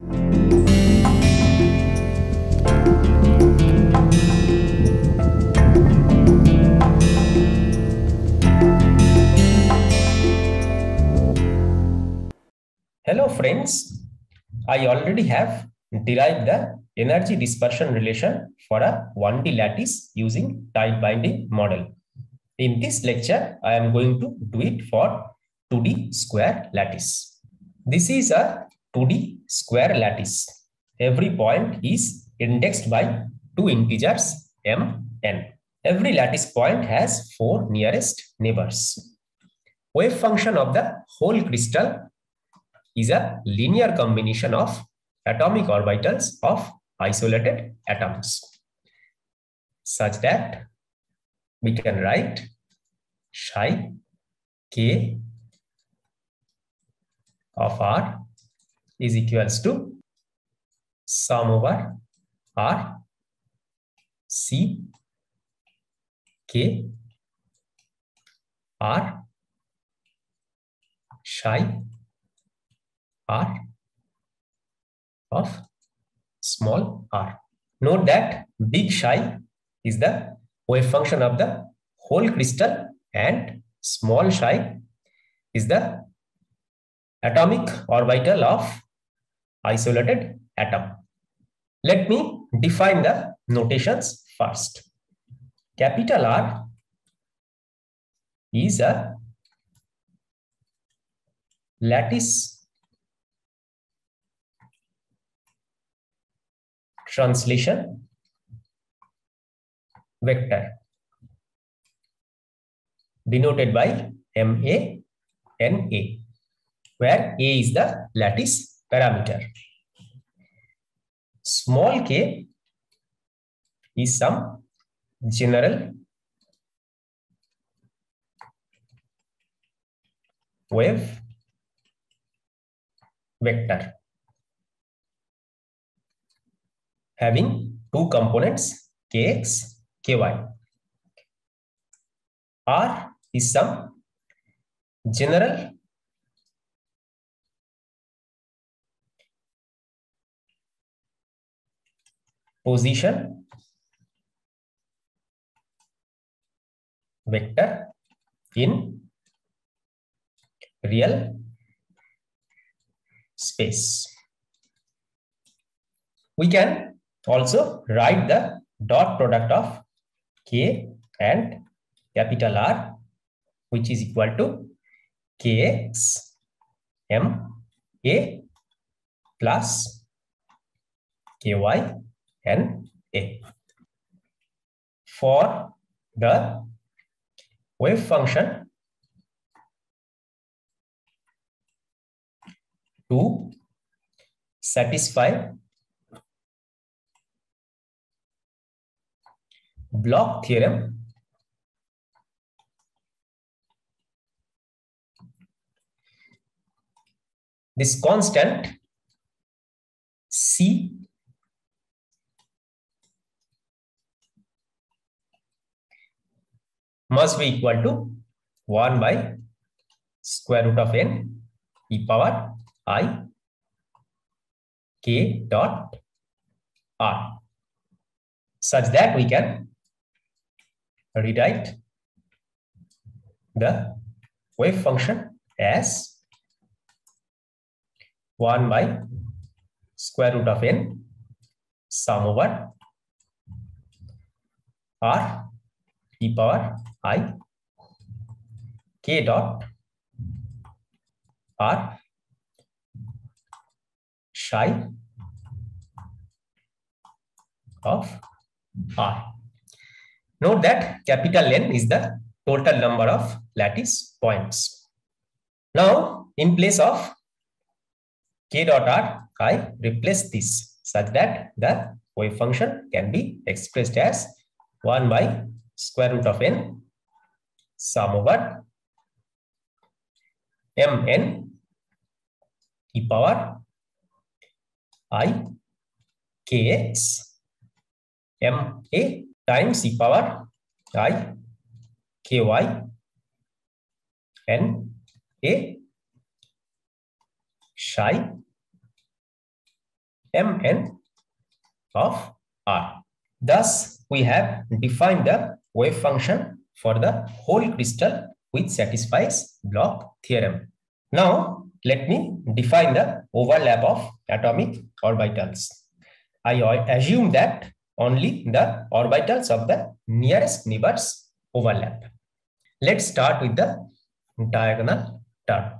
Hello friends, I already have derived the energy dispersion relation for a 1D lattice using tight binding model. In this lecture, I am going to do it for 2D square lattice. This is a 2D square lattice. Every point is indexed by two integers m, n. Every lattice point has 4 nearest neighbors. Wave function of the whole crystal is a linear combination of atomic orbitals of isolated atoms, such that we can write psi k of r is equals to sum over r c k r psi r of small r. Note that big psi is the wave function of the whole crystal and small psi is the atomic orbital of isolated atom. Let me define the notations first. Capital R is a lattice translation vector denoted by MA, where A is the lattice parameter. Small k is some general wave vector having two components kx, ky. R is some general position vector in real space. We can also write the dot product of k and capital R, which is equal to kx m a plus ky n a. For the wave function to satisfy Bloch theorem, this constant C must be equal to 1 by square root of n e power I k dot r, such that we can rewrite the wave function as 1 by square root of n sum over r e power I k dot r psi of r. Note that capital N is the total number of lattice points. Now, in place of k dot r, I replace this such that the wave function can be expressed as 1 by square root of n sum over mn e power I kx ma times e power I ky n a psi Mn of R. Thus, we have defined the wave function for the whole crystal which satisfies Bloch theorem. Now, let me define the overlap of atomic orbitals. I assume that only the orbitals of the nearest neighbors overlap. Let's start with the diagonal term.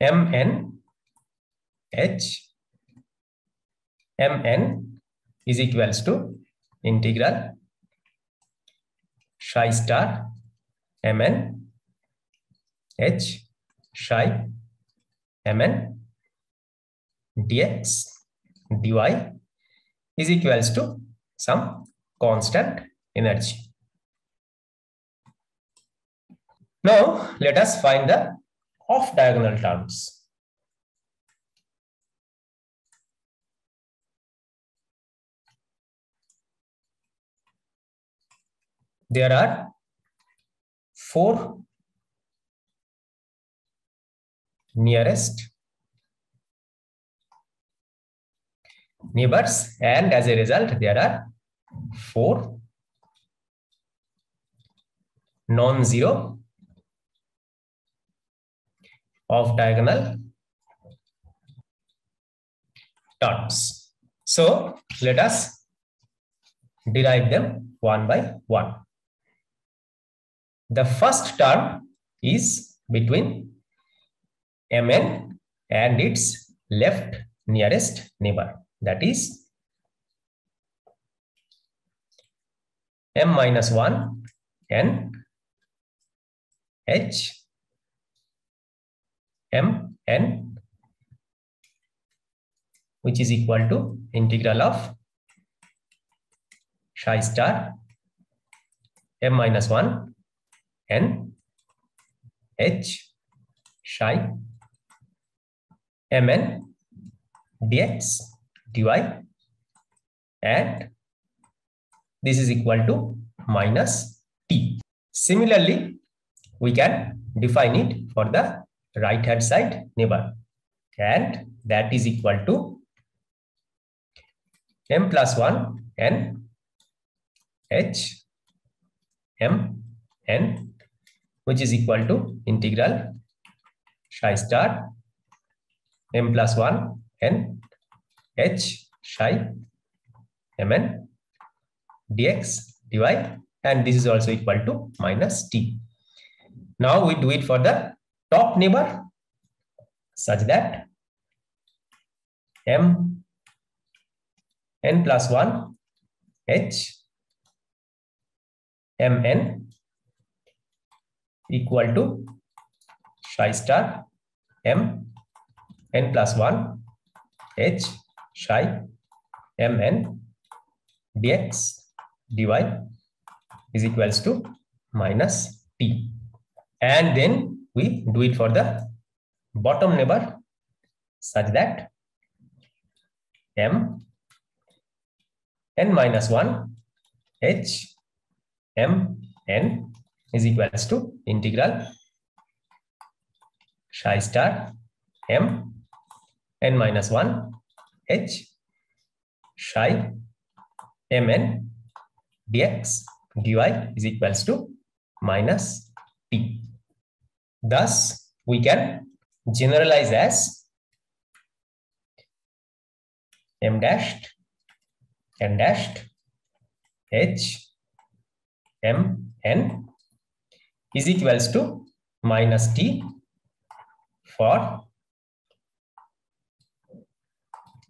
Mn is equals to integral psi star Mn H psi Mn dx dy is equals to some constant energy. Now, let us find the off-diagonal terms. There are 4 nearest neighbors, and as a result, there are 4 non-zero off-diagonal terms. So, let us derive them one by one. The first term is between Mn and its left nearest neighbor, that is m-1 n h m n, which is equal to integral of psi star m-1 n h psi mn dx dy, and this is equal to minus t. Similarly, we can define it for the right hand side neighbor, and that is equal to m+1 n h m n, which is equal to integral psi star m+1 n h psi mn dx dy, and this is also equal to minus t. Now we do it for the top neighbor such that m n+1 h mn equal to psi star m n+1 h psi mn dx dy is equals to minus t. And then we do it for the bottom neighbor such that m n-1 h m n is equals to integral psi star m n-1 h psi mn dx dy is equals to minus t. Thus, we can generalize as m dashed n dashed h m n is equals to minus t for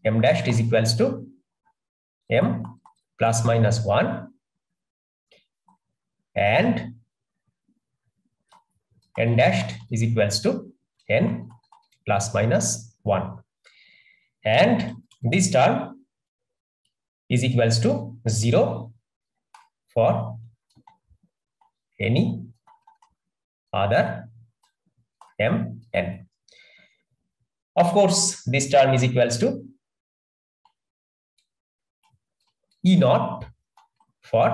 m dashed is equals to m plus minus 1 and n dashed is equals to n plus minus 1, and this term is equals to 0 for any other mn. Of course, this term is equals to E naught for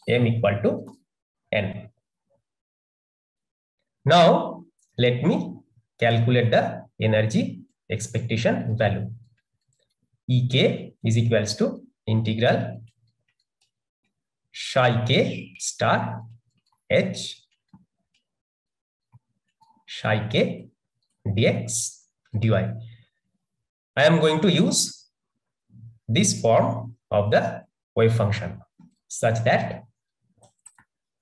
m equal to n. Now, let me calculate the energy expectation value. Ek is equals to integral psi k star h psi k dx dy. I am going to use this form of the wave function such that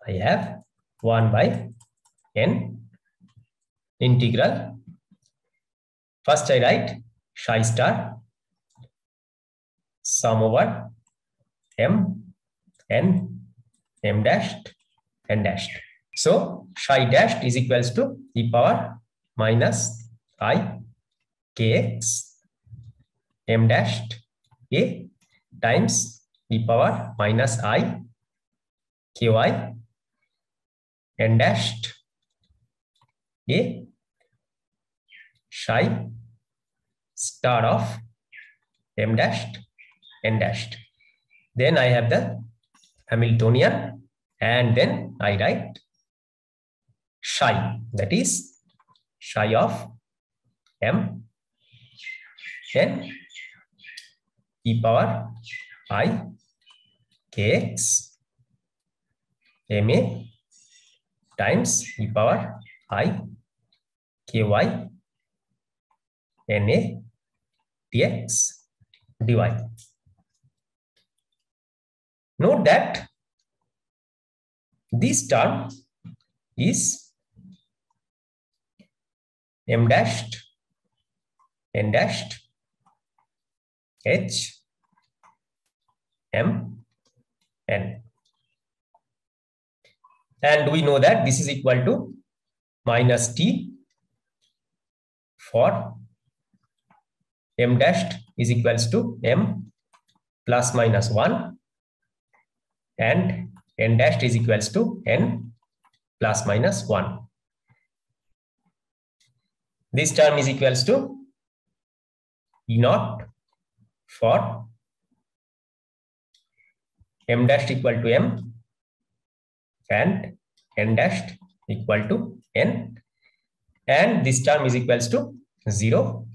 I have 1 by n integral. First I write psi star sum over m n m dashed n dashed. So psi dashed is equals to e power minus I kx m dashed a times e power minus I ky n dashed a psi star of m dashed n dashed. Then I have the Hamiltonian, and then I write psi, that is psi of m n e power I kx ma times e power I ky na dx dy. Note that this term is m dashed n dashed h m n, and we know that this is equal to minus t for m dashed is equals to m plus minus 1 and n dashed is equals to n plus minus 1. This term is equals to E naught for m dashed equal to m and n dashed equal to n, and this term is equals to 0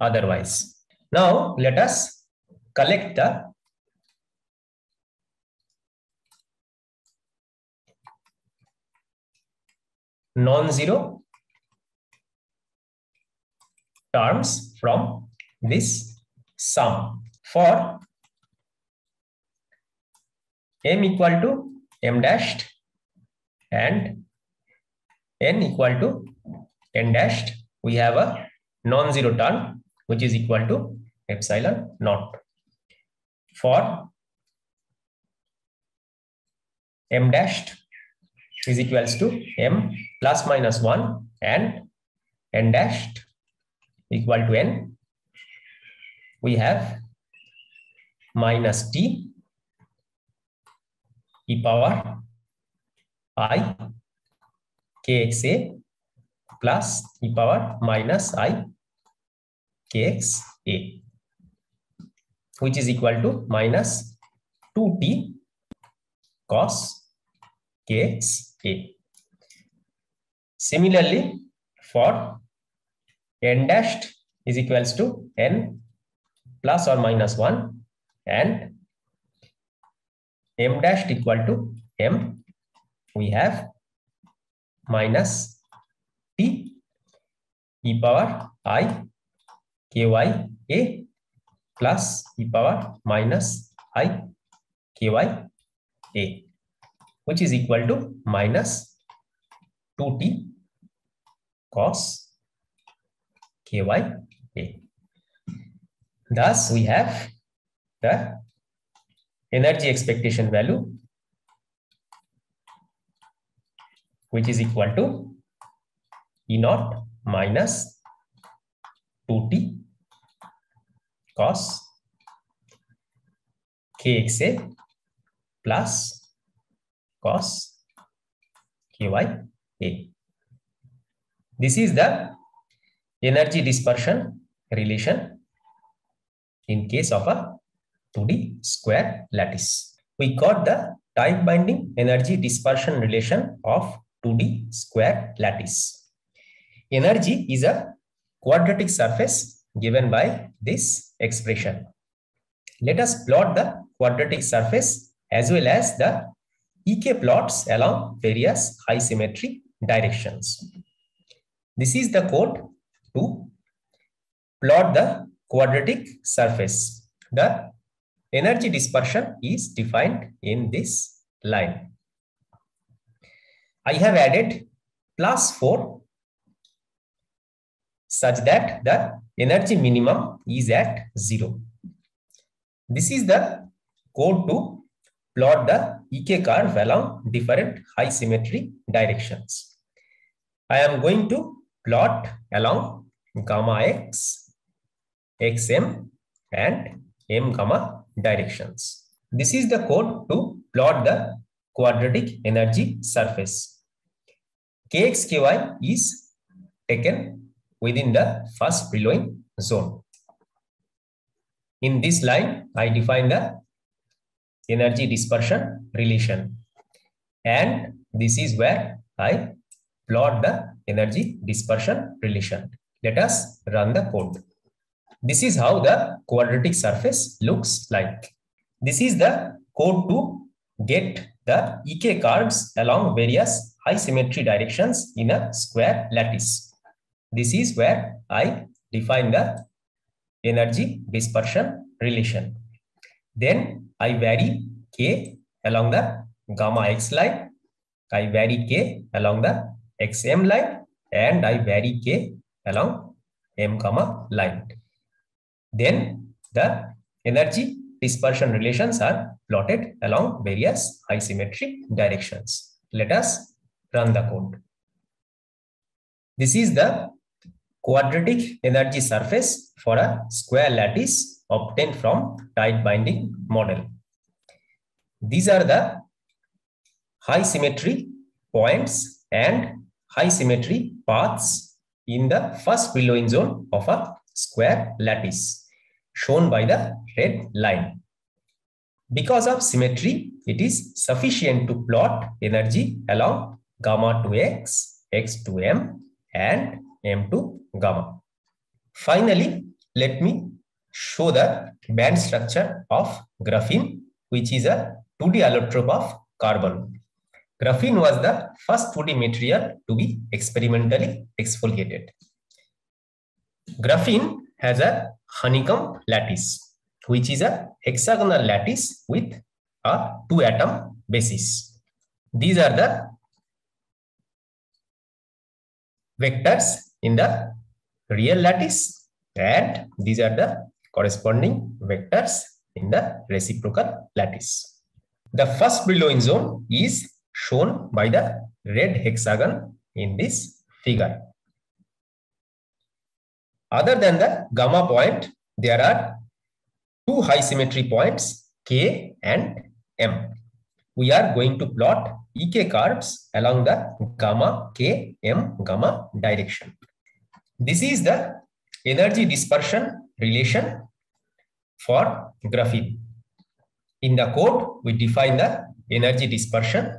otherwise. Now let us collect the non-zero terms from this sum. For m equal to m dashed and n equal to n dashed, we have a non-zero term which is equal to epsilon naught. For m dashed is equals to m plus minus 1 and n dashed equal to n, we have minus t e power I kxa plus e power minus I kxa, which is equal to minus 2t cos kxa. Similarly, for n dashed is equals to n plus or minus 1 and m dashed equal to m, we have minus t e power I kya plus e power minus I kya, which is equal to minus 2t cos kya. Thus, we have the energy expectation value, which is equal to E naught minus 2t cos kxa plus cos kya. This is the energy dispersion relation in case of a 2D square lattice. We got the type binding energy dispersion relation of 2D square lattice. Energy is a quadratic surface given by this expression. Let us plot the quadratic surface as well as the EK plots along various high symmetry directions. This is the code to plot the quadratic surface. The energy dispersion is defined in this line. I have added +4 such that the energy minimum is at 0. This is the code to plot the EK curve along different high symmetry directions. I am going to plot along gamma x, xm and m gamma directions. This is the code to plot the quadratic energy surface. Kx, ky is taken within the first Brillouin zone. In this line, I define the energy dispersion relation. And this is where I plot the energy dispersion relation. Let us run the code. This is how the quadratic surface looks like. This is the code to get the EK curves along various high symmetry directions in a square lattice. This is where I define the energy dispersion relation. Then I vary k along the gamma x line, I vary k along the xm line, and I vary k along m gamma line. Then the energy dispersion relations are plotted along various high symmetry directions. Let us run the code. This is the quadratic energy surface for a square lattice obtained from tight binding model. These are the high symmetry points and high symmetry paths in the first Brillouin zone of a square lattice, shown by the red line. Because of symmetry, it is sufficient to plot energy along gamma to x, x to m, and m to gamma. Finally, let me show the band structure of graphene, which is a 2D allotrope of carbon. Graphene was the first 2D material to be experimentally exfoliated. Graphene has a honeycomb lattice, which is a hexagonal lattice with a 2-atom basis. These are the vectors in the real lattice, and these are the corresponding vectors in the reciprocal lattice. The first Brillouin zone is shown by the red hexagon in this figure. Other than the gamma point, there are two high symmetry points, K and M. We are going to plot EK curves along the gamma, K, M, gamma direction. This is the energy dispersion relation for graphene. In the code, we define the energy dispersion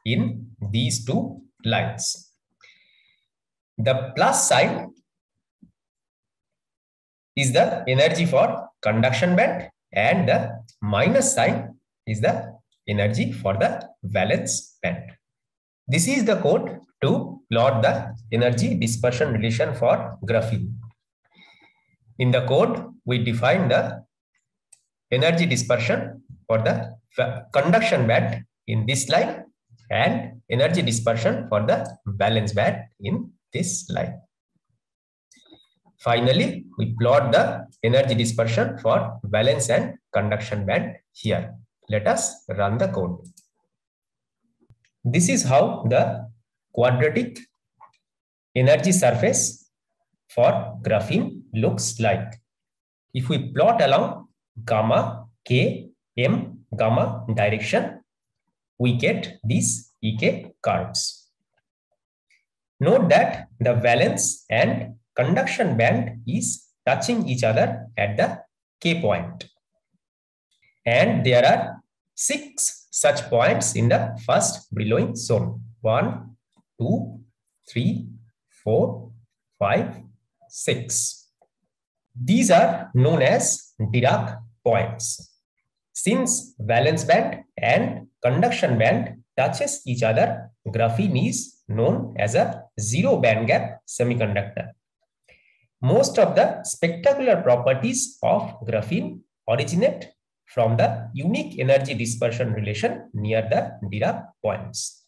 in these two lines. The plus sign is the energy for conduction band, and the minus sign is the energy for the valence band. This is the code to plot the energy dispersion relation for graphene. In the code, we define the energy dispersion for the conduction band in this line and energy dispersion for the valence band in this line. Finally, we plot the energy dispersion for valence and conduction band here. Let us run the code. This is how the quadratic energy surface for graphene looks like. If we plot along gamma, K, M, gamma direction, we get these EK curves. Note that the valence and conduction band is touching each other at the K point. And there are 6 such points in the first Brillouin zone. 1, 2, 3, 4, 5, 6. These are known as Dirac points. Since valence band and conduction band touches each other, graphene is known as a zero band gap semiconductor. Most of the spectacular properties of graphene originate from the unique energy dispersion relation near the Dirac points.